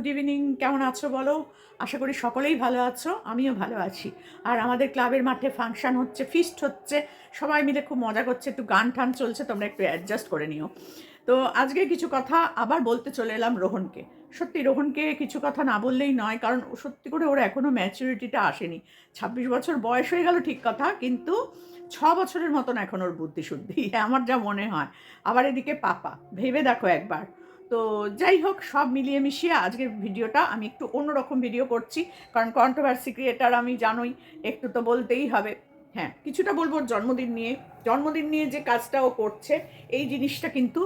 Good evening, কেমন আছো বলো? আশা করি সকলেই ভালো আছো, আমিও ভালো আছি। আর আমাদের ক্লাবের মাঠে ফাংশন হচ্ছে, ফিস্ট হচ্ছে, সবাই মিলে খুব মজা করছে, একটু গান টান চলছে, তোমরা একটু অ্যাডজাস্ট করে নিও। তো আজকে কিছু কথা আবার বলতে চলে এলাম রোহনকে। সত্যি রোহনকে কিছু কথা না বললেই নয়, কারণ সত্যি করে ওর এখনও ম্যাচুরিটিটা আসেনি। 26 বছর বয়স হয়ে গেল ঠিক কথা, কিন্তু 6 বছরের মতন এখন ওর বুদ্ধিশুদ্ধি, আমার যা মনে হয়। আবার এদিকে পাপা, ভেবে দেখো একবার। তো যাই হোক, সব মিলিয়ে মিশিয়ে আজকের ভিডিওটা আমি একটু অন্যরকম ভিডিও করছি, কারণ কন্ট্রোভার্সি ক্রিয়েটার আমি জানোই, একটু তো বলতেই হবে। হ্যাঁ, কিছুটা বলবো ওর জন্মদিন নিয়ে যে কাজটা ও করছে, এই জিনিসটা কিন্তু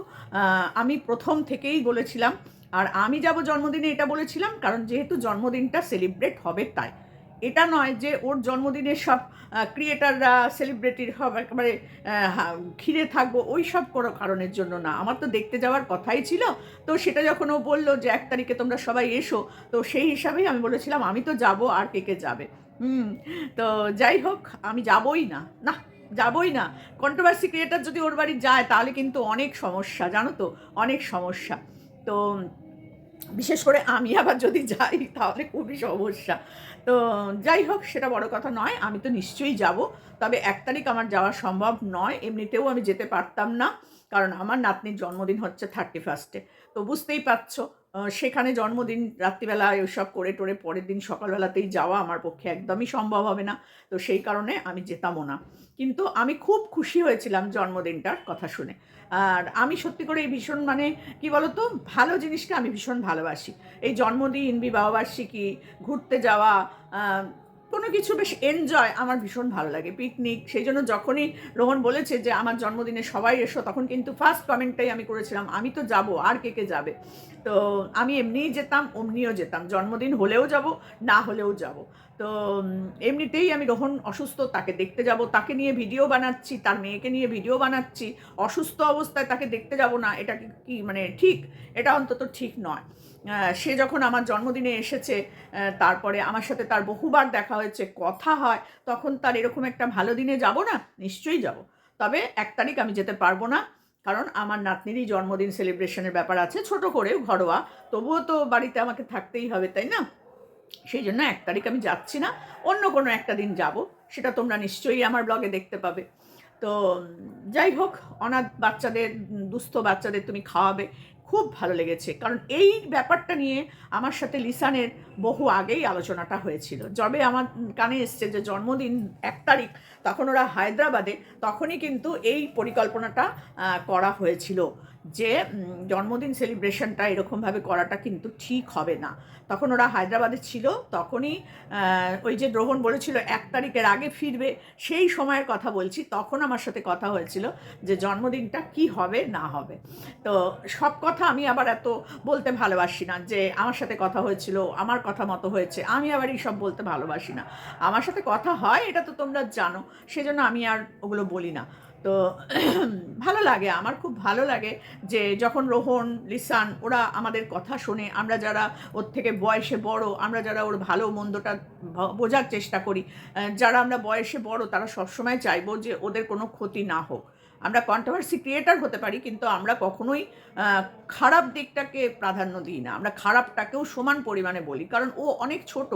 আমি প্রথম থেকেই বলেছিলাম। আর আমি যাব জন্মদিনে এটা বলেছিলাম, কারণ যেহেতু জন্মদিনটা সেলিব্রেট হবে তাই। এটা নয় যে ওর জন্মদিনে সব ক্রিয়েটাররা সেলিব্রিটির হবে একেবারে ঘিরে থাকবো, ওই সব কোনো কারণের জন্য না। আমার তো দেখতে যাওয়ার কথাই ছিল। তো সেটা যখন ও বললো যে 1 তারিখে তোমরা সবাই এসো, তো সেই হিসাবেই আমি বলেছিলাম আমি তো যাব, আর কে কে যাবে। হুম। তো যাই হোক, আমি যাবই না, না, যাবই না। কন্ট্রোভার্সি ক্রিয়েটার যদি ওর বাড়ি যায় তাহলে কিন্তু অনেক সমস্যা, জানো তো, অনেক সমস্যা। তো বিশেষ করে আমি আবার যদি যাই তাহলে খুবই সমস্যা। তো যাই হোক, সেটা বড় কথা নয়, আমি তো নিশ্চয়ই যাব। তবে 1 তারিখ আমার যাওয়া সম্ভব নয়, এমনিতেও আমি যেতে পারতাম না, কারণ আমার নাতনির জন্মদিন হচ্ছে 31-এ। তো বুঝতেই পারছো, সেখানে জন্মদিন রাত্রিবেলা ওইসব করে টোরে পরের দিন সকালবেলাতেই যাওয়া আমার পক্ষে একদমই সম্ভব হবে না। তো সেই কারণে আমি যেতামও না। কিন্তু আমি খুব খুশি হয়েছিলাম জন্মদিনটার কথা শুনে। আর আমি সত্যি করে এই ভীষণ মানে কি বলতো, ভালো জিনিসকে আমি ভীষণ ভালোবাসি। এই জন্মদিন, বিবাহবার্ষিকী, ঘুরতে যাওয়া, কোনো কিছু বেশ এনজয় আমার ভীষণ ভালো লাগে, পিকনিক। সেই জন্য যখনই রোহন বলেছে যে আমার জন্মদিনে সবাই এসো, তখন কিন্তু ফার্স্ট কমেন্টটাই আমি করেছিলাম আমি তো যাব, আর কে কে যাবে। তো আমি এমনিই যেতাম, অমনিও যেতাম, জন্মদিন হলেও যাব, না হলেও যাব। তো এমনিতেই আমি রোহন অসুস্থ, তাকে দেখতে যাব, তাকে নিয়ে ভিডিও বানাচ্ছি, তার মেয়েকে নিয়ে ভিডিও বানাচ্ছি। অসুস্থ অবস্থায় তাকে দেখতে যাব না, এটা কি মানে ঠিক? এটা অন্তত ঠিক নয়। সে যখন আমার জন্মদিনে এসেছে, তারপরে আমার সাথে তার বহুবার দেখা হয়েছে, কথা হয়, তখন তার এরকম একটা ভালো দিনে যাব না? নিশ্চয়ই যাব। তবে 1 তারিখ আমি যেতে পারবো না, কারণ আমার নাতনিরই জন্মদিন সেলিব্রেশনের ব্যাপার আছে, ছোট করে ঘরোয়া। তবুও তো বাড়িতে আমাকে থাকতেই হবে, তাই না? সেই জন্য 1 তারিখ আমি যাচ্ছি না, অন্য কোনো একটা দিন যাব। সেটা তোমরা নিশ্চয়ই আমার ব্লগে দেখতে পাবে। তো যাই হোক, অনাথ বাচ্চাদের, দুস্থ বাচ্চাদের তুমি খাওয়াবে, খুব ভালো লেগেছে। কারণ এই ব্যাপারটা নিয়ে আমার সাথে লিসানের বহু আগেই আলোচনাটা হয়েছিল। যবে আমার কানে এসছে যে জন্মদিন 1 তারিখ, তখন ওরা হায়দ্রাবাদে, তখনই কিন্তু এই পরিকল্পনাটা করা হয়েছিল যে জন্মদিন সেলিব্রেশনটা এরকমভাবে করাটা কিন্তু ঠিক হবে না। তখন ওরা হায়দ্রাবাদে ছিল, তখনই ওই যে রোহন বলেছিল 1 তারিখের আগে ফিরবে, সেই সময়ের কথা বলছি। তখন আমার সাথে কথা হয়েছিল যে জন্মদিনটা কি হবে না হবে। তো সব কথা আমি আবার এত বলতে ভালোবাসি না, যে আমার সাথে কথা হয়েছিল, আমার কথা মতো হয়েছে, আমি আবার এইসব বলতে ভালোবাসি না। আমার সাথে কথা হয়, এটা তো তোমরা জানো, সেজন্য আমি আর ওগুলো বলি না। তো ভালো লাগে, আমার খুব ভালো লাগে যে যখন রোহন, লিসান ওরা আমাদের কথা শোনে, আমরা যারা ওর থেকে বয়সে বড়, আমরা যারা ওর ভালো মন্দটা বোঝার চেষ্টা করি, যারা আমরা বয়সে বড়, তারা সবসময় চাইবো যে ওদের কোনো ক্ষতি না হোক। আমরা কন্ট্রোভার্সি ক্রিয়েটার হতে পারি, কিন্তু আমরা কখনোই খারাপ দিকটাকে প্রাধান্য দিই না, আমরা খারাপটাকেও সমান পরিমাণে বলি, কারণ ও অনেক ছোট,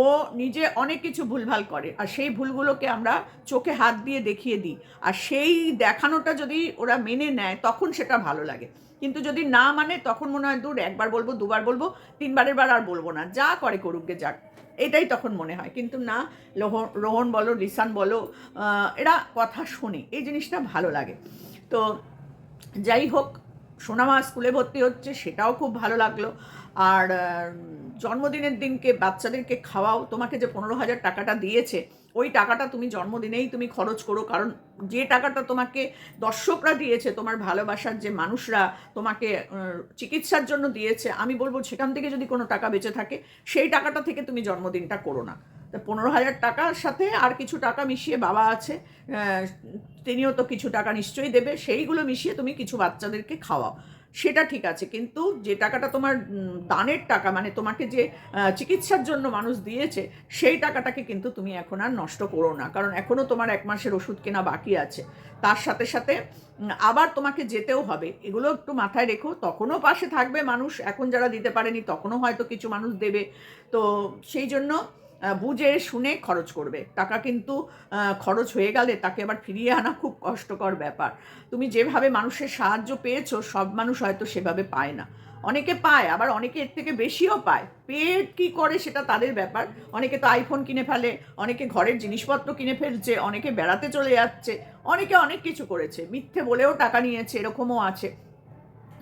ও নিজে অনেক কিছু ভুলভাল করে, আর সেই ভুলগুলোকে আমরা চোখে হাত দিয়ে দেখিয়ে দিই। আর সেই দেখানোটা যদি ওরা মেনে নেয় তখন সেটা ভালো লাগে। কিন্তু যদি না মানে, তখন মনে হয় দূর, একবার বলবো, দুবার বলবো, তিনবারের বার আর বলবো না, যা করে করুক গে যাক, এটাই তখন মনে হয়। কিন্তু না, রোহন বলো, লিসান বলো, এরা কথা শোনে, এই জিনিসটা ভালো লাগে। তো যাই হোক, সোনামা স্কুলে ভর্তি হচ্ছে, সেটাও খুব ভালো লাগলো। আর জন্মদিনের দিনকে বাচ্চাদেরকে খাওয়াও, তোমাকে যে 15,000 টাকাটা দিয়েছে, ওই টাকাটা তুমি জন্মদিনেই তুমি খরচ করো, কারণ যে টাকাটা তোমাকে দর্শকরা দিয়েছে, তোমার ভালোবাসার যে মানুষরা তোমাকে চিকিৎসার জন্য দিয়েছে, আমি বলবো সেখান থেকে যদি কোনো টাকা বেঁচে থাকে, সেই টাকাটা থেকে তুমি জন্মদিনটা করো না। তা 15,000 টাকার সাথে আর কিছু টাকা মিশিয়ে, বাবা আছে, তিনিও তো কিছু টাকা নিশ্চয়ই দেবে, সেইগুলো মিশিয়ে তুমি কিছু বাচ্চাদেরকে খাওয়াও। সেটা ঠিক আছে, কিন্তু যে টাকাটা তোমার দানের টাকা, মানে তোমাকে যে চিকিৎসার জন্য মানুষ দিয়েছে, সেই টাকাটাকে কিন্তু তুমি এখন আর নষ্ট করো না, কারণ এখনও তোমার 1 মাসের ওষুধ কেনা বাকি আছে। তার সাথে সাথে আবার তোমাকে যেতেও হবে, এগুলো একটু মাথায় রেখো। তখনও পাশে থাকবে মানুষ, এখন যারা দিতে পারেনি তখনও হয়তো কিছু মানুষ দেবে। তো সেই জন্য বুঝে শুনে খরচ করবে টাকা, কিন্তু খরচ হয়ে গেলে তাকে আবার ফিরিয়ে আনা খুব কষ্টকর ব্যাপার। তুমি যেভাবে মানুষের সাহায্য পেয়েছো, সব মানুষ হয়তো সেভাবে পায় না। অনেকে পায়, আবার অনেকে এর থেকে বেশিও পায়। পেয়ে কী করে সেটা তাদের ব্যাপার। অনেকে তো আইফোন কিনে ফেলে, অনেকে ঘরের জিনিসপত্র কিনে ফেলছে, অনেকে বেড়াতে চলে যাচ্ছে, অনেকে অনেক কিছু করেছে, মিথ্যে বলেও টাকা নিয়েছে, এরকমও আছে।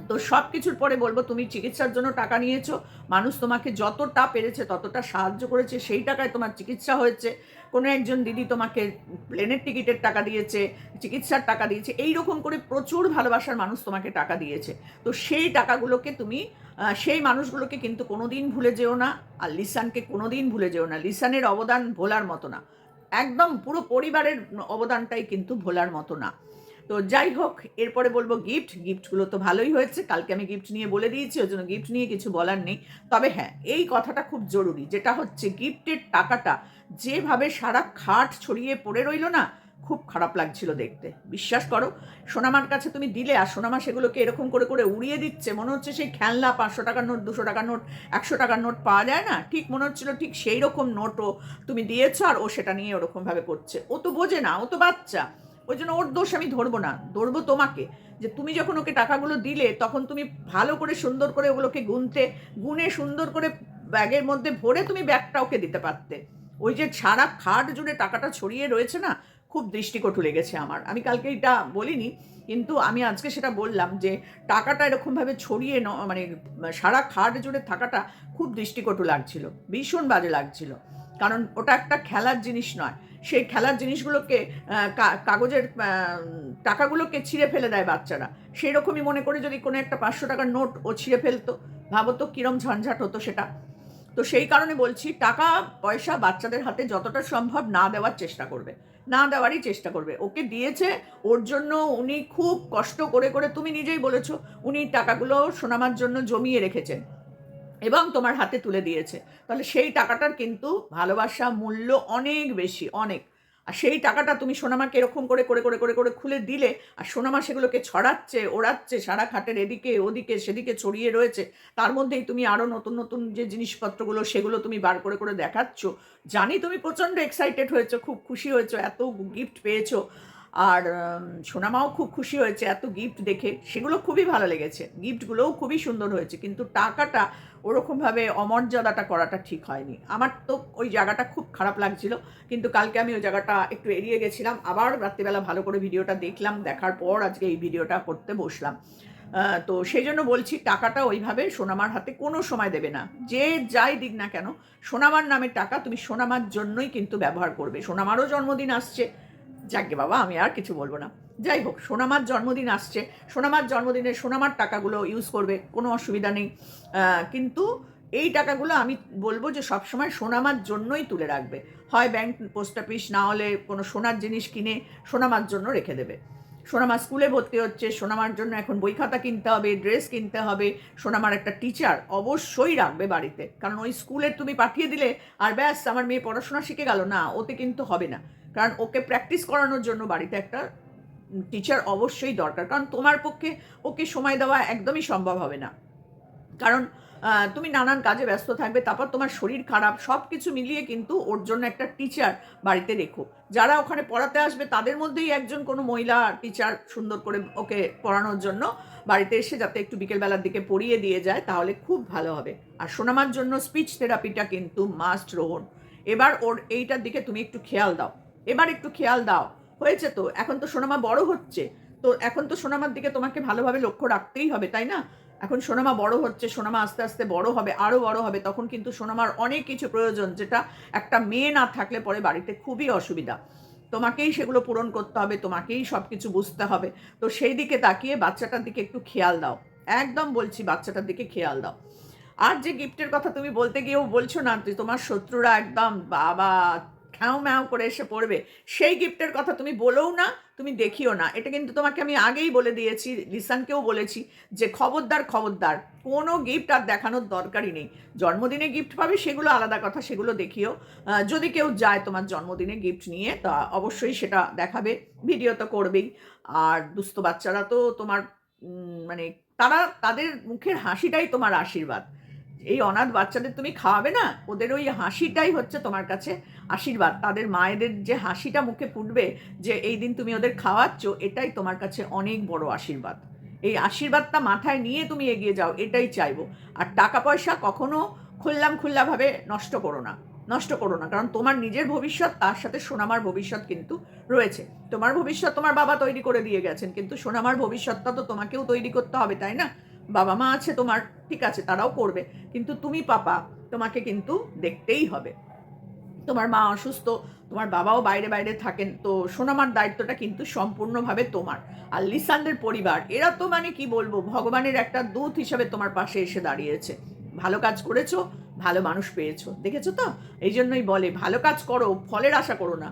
তো সব কিছুর পরে বলবো, তুমি চিকিৎসার জন্য টাকা নিয়েছো, মানুষ তোমাকে যতটা পেরেছে ততটা সাহায্য করেছে, সেই টাকায় তোমার চিকিৎসা হয়েছে। কোনো একজন দিদি তোমাকে প্লেনের টিকিটের টাকা দিয়েছে, চিকিৎসার টাকা দিয়েছে, এই রকম করে প্রচুর ভালোবাসার মানুষ তোমাকে টাকা দিয়েছে। তো সেই টাকাগুলোকে তুমি সেই মানুষগুলোকে কিন্তু কোনোদিন ভুলে যেও না। আর লিসানকে কোনোদিন ভুলে যেও না। লিসানের অবদান ভোলার মতো না, একদম পুরো পরিবারের অবদানটাই কিন্তু ভোলার মতো না। তো যাই হোক, এরপরে বলবো গিফটগুলো তো ভালোই হয়েছে, কালকে আমি গিফট নিয়ে বলে দিয়েছি, ওই জন্য গিফট নিয়ে কিছু বলার নেই। তবে হ্যাঁ, এই কথাটা খুব জরুরি, যেটা হচ্ছে গিফটের টাকাটা যেভাবে সারা খাট ছড়িয়ে পড়ে রইল না, খুব খারাপ লাগছিল দেখতে। বিশ্বাস করো, সোনামার কাছে তুমি দিলে আর সোনামা সেগুলোকে এরকম করে করে উড়িয়ে দিচ্ছে, মনে হচ্ছে সেই খেলনা 500 টাকার নোট, 200 টাকার নোট, 100 টাকার নোট পাওয়া যায় না, ঠিক মনে হচ্ছিল ঠিক সেই রকম নোটও তুমি দিয়েছো, আর ও সেটা নিয়ে ওরকমভাবে করছে। ও তো বোঝে না, ও তো বাচ্চা, ওই জন্য ওর দোষ আমি ধরবো না, ধরবো তোমাকে। যে তুমি যখন ওকে টাকাগুলো দিলে, তখন তুমি ভালো করে সুন্দর করে ওগুলোকে গুনে সুন্দর করে ব্যাগের মধ্যে ভরে তুমি ব্যাগটা ওকে দিতে পারতে। ওই যে সারা খাট জুড়ে টাকাটা ছড়িয়ে রয়েছে না, খুব দৃষ্টিকটু লেগেছে আমার। আমি কালকে এটা বলিনি, কিন্তু আমি আজকে সেটা বললাম যে টাকাটা এরকমভাবে ছড়িয়ে মানে সারা খাট জুড়ে থাকাটা খুব দৃষ্টিকটু লাগছিল, ভীষণ বাজে লাগছিল। কারণ ওটা একটা খেলার জিনিস নয়। সেই খেলার জিনিসগুলোকে কাগজের টাকাগুলোকে ছিঁড়ে ফেলে দেয় বাচ্চারা। সেই রকমই মনে করে যদি কোনো একটা 500 টাকার নোট ও ছিঁড়ে ফেলতো, ভাবো তো কিরম ঝঞ্ঝাট হতো সেটা। তো সেই কারণে বলছি, টাকা পয়সা বাচ্চাদের হাতে যতটা সম্ভব না দেওয়ার চেষ্টা করবে, না দেওয়ারই চেষ্টা করবে। ওকে দিয়েছে, ওর জন্য উনি খুব কষ্ট করে করে, তুমি নিজেই বলেছো, উনি টাকাগুলো সোনামার জন্য জমিয়ে রেখেছেন এবং তোমার হাতে তুলে দিয়েছে। তাহলে সেই টাকাটার কিন্তু ভালোবাসা মূল্য অনেক বেশি, অনেক। আর সেই টাকাটা তুমি সোনামাকে এরকম করে করে করে করে করে খুলে দিলে, আর সোনামা সেগুলোকে ছড়াচ্ছে, ওড়াচ্ছে, সারা খাটের এদিকে ওদিকে সেদিকে ছড়িয়ে রয়েছে। তার মধ্যেই তুমি আরও নতুন নতুন যে জিনিসপত্রগুলো, সেগুলো তুমি বার করে করে দেখাচ্ছ। জানি তুমি প্রচণ্ড এক্সাইটেড হয়েছো, খুব খুশি হয়েছো, এত গিফট পেয়েছো। আর সোনামাও খুব খুশি হয়েছে এত গিফট দেখে, সেগুলো খুবই ভালো লেগেছে, গিফটগুলোও খুবই সুন্দর হয়েছে। কিন্তু টাকাটা ওরকমভাবে অমর্যাদাটা করাটা ঠিক হয়নি। আমার তো ওই জায়গাটা খুব খারাপ লাগছিল, কিন্তু কালকে আমি ওই জায়গাটা একটু এড়িয়ে গেছিলাম। আবার রাত্রিবেলা ভালো করে ভিডিওটা দেখলাম, দেখার পর আজকে এই ভিডিওটা করতে বসলাম। তো সেই জন্য বলছি, টাকাটা ওইভাবে সোনামার হাতে কোনো সময় দেবে না। যে যাই দিক না কেন, সোনামার নামে টাকা তুমি সোনামার জন্যই কিন্তু ব্যবহার করবে। সোনামারও জন্মদিন আসছে, যাকগে বাবা, আমি আর কিছু বলবো না। যাই হোক, সোনামার জন্মদিন আসছে, সোনামার জন্মদিনে সোনামার টাকাগুলো ইউজ করবে, কোনো অসুবিধা নেই। কিন্তু এই টাকাগুলো আমি বলবো যে সবসময় সোনামার জন্যই তুলে রাখবে। হয় ব্যাংক, পোস্ট অফিস, না হলে কোনো সোনার জিনিস কিনে সোনামার জন্য রেখে দেবে। সোনামা স্কুলে ভর্তি হচ্ছে, সোনামার জন্য এখন বই খাতা কিনতে হবে, ড্রেস কিনতে হবে। সোনামার একটা টিচার অবশ্যই রাখবে বাড়িতে, কারণ ওই স্কুলে তুমি পাঠিয়ে দিলে আর ব্যাস আমার মেয়ে পড়াশোনা শিখে গেল না, ওতে কিন্তু হবে না। কারণ ওকে প্র্যাকটিস করানোর জন্য বাড়িতে একটা টিচার অবশ্যই দরকার, কারণ তোমার পক্ষে ওকে সময় দেওয়া একদমই সম্ভব হবে না। কারণ তুমি নানান কাজে ব্যস্ত থাকবে, তারপর তোমার শরীর খারাপ, সব কিছু মিলিয়ে কিন্তু ওর জন্য একটা টিচার বাড়িতে রেখো। যারা ওখানে পড়াতে আসবে তাদের মধ্যেই একজন কোনো মহিলা টিচার সুন্দর করে ওকে পড়ানোর জন্য বাড়িতে এসে যাতে একটু বিকেলবেলার দিকে পড়িয়ে দিয়ে যায়, তাহলে খুব ভালো হবে। আর সোনামার জন্য স্পিচ থেরাপিটা কিন্তু মাস্ট রোহন। এবার ওর এইটার দিকে তুমি একটু খেয়াল দাও, এবার একটু খেয়াল দাও। হয়েছে তো, এখন তো সোনামা বড় হচ্ছে, তো এখন তো সোনামার দিকে তোমাকে ভালোভাবে লক্ষ্য রাখতেই হবে, তাই না? এখন সোনামা বড় হচ্ছে, সোনামা আস্তে আস্তে বড় হবে, আরও বড় হবে, তখন কিন্তু সোনামার অনেক কিছু প্রয়োজন, যেটা একটা মেয়ে না থাকলে পরে বাড়িতে খুবই অসুবিধা। তোমাকেই সেগুলো পূরণ করতে হবে, তোমাকেই সব কিছু বুঝতে হবে। তো সেই দিকে তাকিয়ে বাচ্চাটার দিকে একটু খেয়াল দাও, একদম বলছি, বাচ্চাটার দিকে খেয়াল দাও। আর যে গিফটের কথা তুমি বলতে গিয়েও বলছো না যে তোমার শত্রুরা একদম বাবা খ্যাও ম্যাও করে এসে পড়বে, সেই গিফটের কথা তুমি বলোও না, তুমি দেখিও না। এটা কিন্তু তোমাকে আমি আগেই বলে দিয়েছি, লিসানকেও বলেছি যে খবরদার, খবরদার কোনো গিফট আর দেখানোর দরকারই নেই। জন্মদিনে গিফট পাবে সেগুলো আলাদা কথা, সেগুলো দেখিও। যদি কেউ যায় তোমার জন্মদিনে গিফট নিয়ে, তা অবশ্যই সেটা দেখাবে, ভিডিও তো করবেই। আর দুস্থ বাচ্চারা তো তোমার মানে তাদের মুখের হাসিটাই তোমার আশীর্বাদ। এই অনাথ বাচ্চাদের তুমি খাওয়াবে না, ওদের ওই হাসিটাই হচ্ছে তোমার কাছে আশীর্বাদ। তাদের মায়েদের যে হাসিটা মুখে ফুটবে যে এই দিন তুমি ওদের খাওয়াচ্ছ, এটাই তোমার কাছে অনেক বড় আশীর্বাদ। এই আশীর্বাদটা মাথায় নিয়ে তুমি এগিয়ে যাও, এটাই চাইবো। আর টাকা পয়সা কখনো খোল্লাভাবে নষ্ট করো না, নষ্ট করো না। কারণ তোমার নিজের ভবিষ্যৎ, তার সাথে সোনামার ভবিষ্যৎ কিন্তু রয়েছে। তোমার ভবিষ্যৎ তোমার বাবা তৈরি করে দিয়ে গেছেন, কিন্তু সোনামার ভবিষ্যৎটা তো তোমাকেও তৈরি করতে হবে, তাই না? বাবা মা আছে তোমার, ঠিক আছে, তারাও করবে, কিন্তু তুমি পাপা, তোমাকে কিন্তু দেখতেই হবে। তোমার মা অসুস্থ, তোমার বাবাও বাইরে বাইরে থাকেন, তো সোনামার দায়িত্বটা কিন্তু সম্পূর্ণভাবে তোমার। আর লিসানদের পরিবার, এরা তো মানে কি বলবো, ভগবানের একটা দূত হিসাবে তোমার পাশে এসে দাঁড়িয়েছে। ভালো কাজ করেছো, ভালো মানুষ পেয়েছো, দেখেছো তো? এই জন্যই বলে ভালো কাজ করো, ফলের আশা করো না।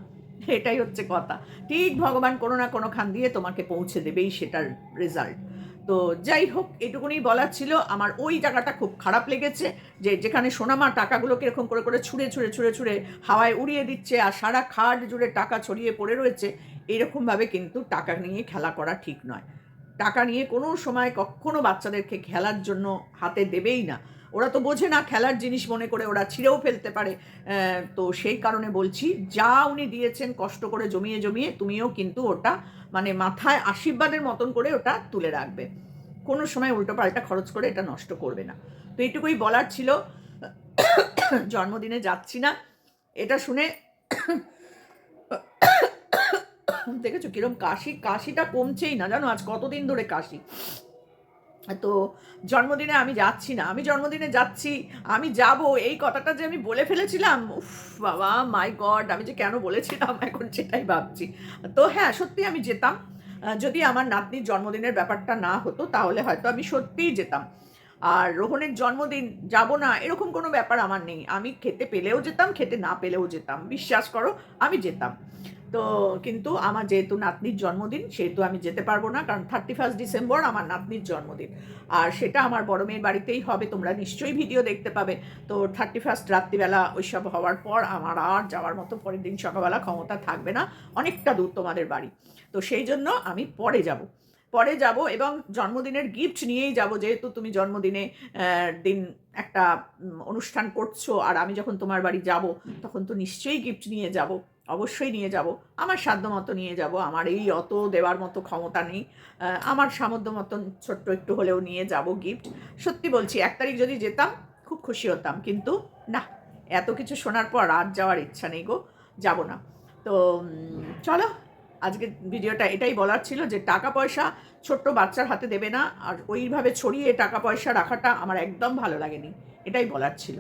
এটাই হচ্ছে কথা। ঠিক ভগবান কোনো না কোনো খান দিয়ে তোমাকে পৌঁছে দেবেই সেটার রেজাল্ট। তো যাই হোক, এটুকুনি বলার ছিল। আমার ওই জায়গাটা খুব খারাপ লেগেছে, যে যেখানে সোনামা টাকাগুলোকে এরকম করে করে ছুঁড়ে হাওয়ায় উড়িয়ে দিচ্ছে, আর সারা খাট জুড়ে টাকা ছড়িয়ে পড়ে রয়েছে। এরকমভাবে কিন্তু টাকা নিয়ে খেলা করা ঠিক নয়। টাকা নিয়ে কোনো সময় কখনো বাচ্চাদেরকে খেলার জন্য হাতে দেবেই না। ওরা তো বোঝে না, খেলার জিনিস মনে করে ওরা ছিঁড়েও ফেলতে পারে। তো সেই কারণে বলছি, যা উনি দিয়েছেন কষ্ট করে জমিয়ে জমিয়ে, তুমিও কিন্তু ওটা মানে মাথায় আশীর্বাদের মতন করে ওটা তুলে রাখবে। কোনো সময় উল্টো পাল্টা খরচ করে এটা নষ্ট করবে না। তো এইটুকুই বলার ছিল। জন্মদিনে যাচ্ছি না, এটা শুনে দেখেছো কিরম কাশিটা কমছেই না, জানো আজ কতদিন ধরে কাশি। তো জন্মদিনে আমি যাচ্ছি না, আমি জন্মদিনে যাচ্ছি, আমি যাব, এই কথাটা যে আমি বলে ফেলেছিলাম, উফ বাবা মাই গড, আমি যে কেন বলেছিলাম এখন সেটাই ভাবছি। তো হ্যাঁ, সত্যি আমি যেতাম। যদি আমার নাতনির জন্মদিনের ব্যাপারটা না হতো তাহলে হয়তো আমি সত্যিই যেতাম। আর রোহনের জন্মদিন যাব না এরকম কোনো ব্যাপার আমার নেই। আমি খেতে পেলেও যেতাম, খেতে না পেলেও যেতাম, বিশ্বাস করো আমি যেতাম। তো কিন্তু আমার যেহেতু নাতনির জন্মদিন, সেহেতু আমি যেতে পারবো না, কারণ 31 ডিসেম্বর আমার নাতনির জন্মদিন। আর সেটা আমার বড় মেয়ের বাড়িতেই হবে, তোমরা নিশ্চয়ই ভিডিও দেখতে পাবে। তো 31 রাত্রিবেলা ওইসব হওয়ার পর আমার আর যাওয়ার মতো পরের দিন সকালবেলা ক্ষমতা থাকবে না, অনেকটা দূর তোমাদের বাড়ি। তো সেই জন্য আমি পরে যাব এবং জন্মদিনের গিফট নিয়েই যাব, যেহেতু তুমি জন্মদিনে দিন একটা অনুষ্ঠান করছো, আর আমি যখন তোমার বাড়ি যাব তখন তো নিশ্চয়ই গিফট নিয়ে যাব, অবশ্যই নিয়ে যাব। আমার সাধ্য মতো নিয়ে যাব, আমার এই অত দেওয়ার মতো ক্ষমতা নেই। আমার সামর্থ্য মতন ছোট্ট একটু হলেও নিয়ে যাব গিফট। সত্যি বলছি, 1 তারিখ যদি যেতাম খুব খুশি হতাম, কিন্তু না, এত কিছু শোনার পর আর যাওয়ার ইচ্ছা নেই গো, যাব না। তো চলো, আজকে ভিডিওটা এটাই বলার ছিল যে টাকা পয়সা ছোট্ট বাচ্চার হাতে দেবে না, আর ওইভাবে ছড়িয়ে টাকা পয়সা রাখাটা আমার একদম ভালো লাগেনি, এটাই বলার ছিল।